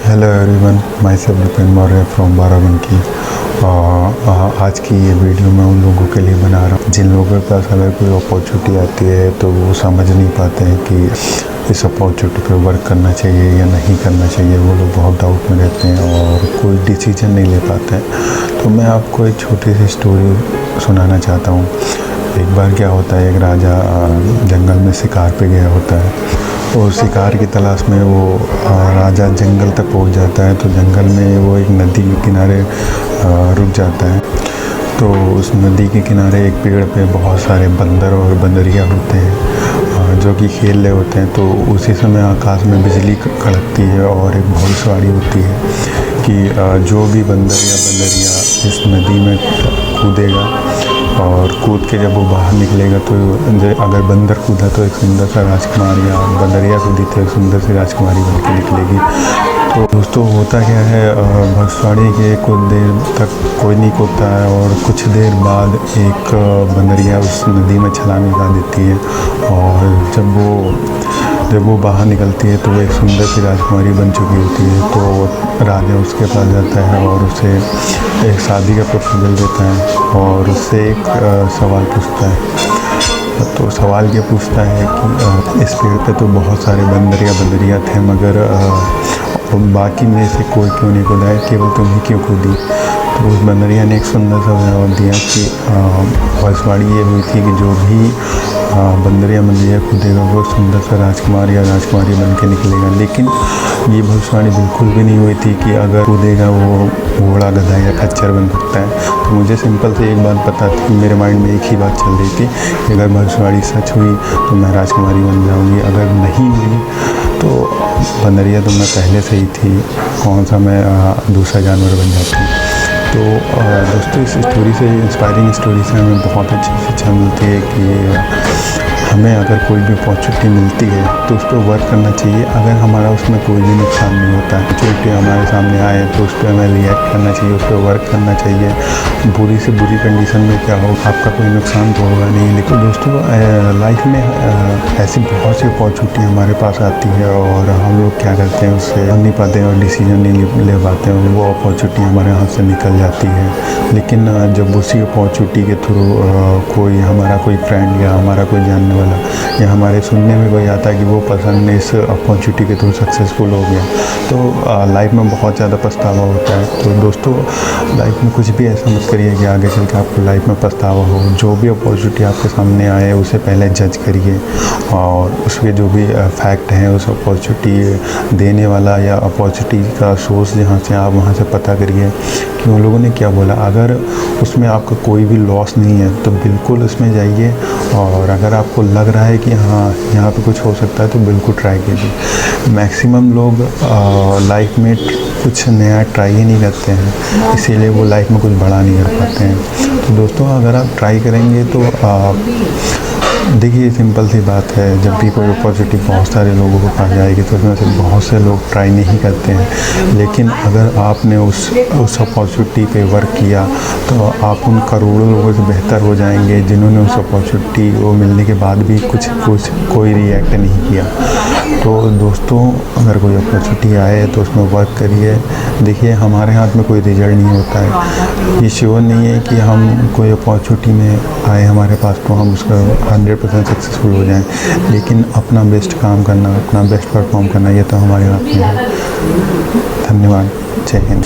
Hello everyone, my self Vipin Maurya from Barabanki. आज की ये वीडियो मैं उन लोगों के लिए बना रहा हूँ जिन लोगों के पास अगर कोई अपॉर्चुनिटी आती है तो वो समझ नहीं पाते हैं कि इस अपॉर्चुनिटी पे वर्क करना चाहिए या नहीं करना चाहिए। वो लोग बहुत डाउट में रहते हैं और कोई डिसीजन नहीं ले पाते हैं। तो मैं आपको एक छोटी सी स्टोरी सुनाना चाहता हूँ। एक बार क्या होता है, एक राजा जंगल में शिकार पे गया होता है और शिकार की तलाश में वो राजा जंगल तक पहुंच जाता है। तो जंगल में वो एक नदी के किनारे रुक जाता है। तो उस नदी के किनारे एक पेड़ पे बहुत सारे बंदर और बंदरिया होते हैं जो कि खेल रहे होते हैं। तो उसी समय आकाश में बिजली कड़कती है और एक भविष्यवाणी होती है कि जो भी बंदर या बंदरिया इस नदी में कूदेगा और कूद के जब वो बाहर निकलेगा तो अगर बंदर कूदा तो एक सुंदर सा राजकुमार या बंदरिया कूदी तो एक सुंदर सी राजकुमारी बन के निकलेगी। तो दोस्तों होता क्या है, भविष्यवाणी के कुछ देर तक कोई नहीं कूदता है और कुछ देर बाद एक बंदरिया उस नदी में छलांग लगा देती है। और जब वो बाहर निकलती है तो वो एक सुंदर सी राजकुमारी बन चुकी होती है। तो राजा उसके पास जाता है और उसे एक शादी का प्रपोजल देता है और उससे एक सवाल पूछता है। तो सवाल ये पूछता है कि इस पेड़ पे तो बहुत सारे बंदर या बंदरिया थे, मगर बाकी में से कोई क्यों नहीं कूदा है, केवल तुम ही क्यों कूदी। तो उस बंदरिया ने एक सुंदर सा जवाब दिया कि भविष्यवाणी ये हुई थी कि जो भी बंदरिया कूदेगा वो सुंदर सा राजकुमार या राजकुमारी बन के निकलेगा। लेकिन ये भविष्यवाणी बिल्कुल भी नहीं हुई थी कि अगर कूदेगा वो घोड़ा, गधा या खच्चर बन सकता है। तो मुझे सिंपल से एक बात पता थी, मेरे माइंड में एक ही बात चल रही थी कि अगर भविष्यवाणी सच हुई तो मैं राजकुमारी बन जाऊँगी, अगर नहीं हुई तो बंदरिया तो मैं पहले से ही थी, कौन सा मैं दूसरा जानवर बन जाती। तो दोस्तों इस स्टोरी से, इंस्पायरिंग स्टोरी से हमें बहुत अच्छी शिक्षा मिलती है कि हमें अगर कोई भी अपॉर्चुनिटी मिलती है तो उस पर वर्क करना चाहिए। अगर हमारा उसमें कोई भी नुकसान नहीं होता है, अपॉर्चुनिटी हमारे सामने आए तो उस पर हमें रिएक्ट करना चाहिए, उस पर वर्क करना चाहिए। बुरी से बुरी कंडीशन में क्या हो, आपका कोई नुकसान तो होगा नहीं। लेकिन दोस्तों लाइफ में ऐसी बहुत सी अपॉर्चुनिटी हमारे पास आती है और हम लोग क्या करते हैं, उससे नहीं पाते हैं और डिसीजन नहीं ले पाते हैं। वो अपॉर्चुनिटी हमारे हाथ से निकल जाती है। लेकिन जब उसी अपॉर्चुनिटी के थ्रू हमारा कोई फ्रेंड या हमारा कोई जानने वाला या हमारे सुनने में कोई आता है कि वो पर्सन ने इस अपॉर्चुनिटी के थ्रू सक्सेसफुल हो गया, तो लाइफ में बहुत ज़्यादा पछतावा होता है। तो दोस्तों लाइफ में कुछ भी ऐसा मत करिए कि आगे चल के आपको लाइफ में पछतावा हो। जो भी अपॉर्चुनिटी आपके सामने आए उसे पहले जज करिए और उसके जो भी फैक्ट हैं उस अपॉर्चुनिटी देने वाला या अपॉर्चुनिटी का सोर्स जहाँ से आप वहाँ से पता करिए कि उन लोगों ने क्या बोला। अगर उसमें आपका कोई भी लॉस नहीं है तो बिल्कुल उसमें जाइए, और अगर आपको लग रहा है कि हाँ यहाँ पे कुछ हो सकता है तो बिल्कुल ट्राई कीजिए। मैक्सिमम लोग लाइफ में कुछ नया ट्राई ही नहीं करते हैं, इसीलिए वो लाइफ में कुछ बड़ा नहीं कर पाते हैं। तो दोस्तों अगर आप ट्राई करेंगे तो देखिए सिंपल सी बात है, जब भी कोई अपॉर्चुनिटी बहुत सारे लोगों को पास जाएगी तो उसमें से बहुत से लोग ट्राई नहीं करते हैं। लेकिन अगर आपने उस अपॉर्चुनिटी पे वर्क किया तो आप उन करोड़ों लोगों से बेहतर हो जाएंगे जिन्होंने उस अपॉर्चुनिटी को मिलने के बाद भी कोई रिएक्ट नहीं किया। तो दोस्तों अगर कोई अपॉर्चुनिटी आए तो उसमें वर्क करिए। देखिए हमारे हाथ में कोई रिजल्ट नहीं होता है, ये श्योर नहीं है कि हम कोई अपॉर्चुनिटी में आए हमारे पास तो हम उसका 100% सक्सेसफुल हो जाएं। लेकिन अपना बेस्ट काम करना, अपना बेस्ट परफॉर्म करना, ये तो हमारे हाथ में है। धन्यवाद। जय हिंद।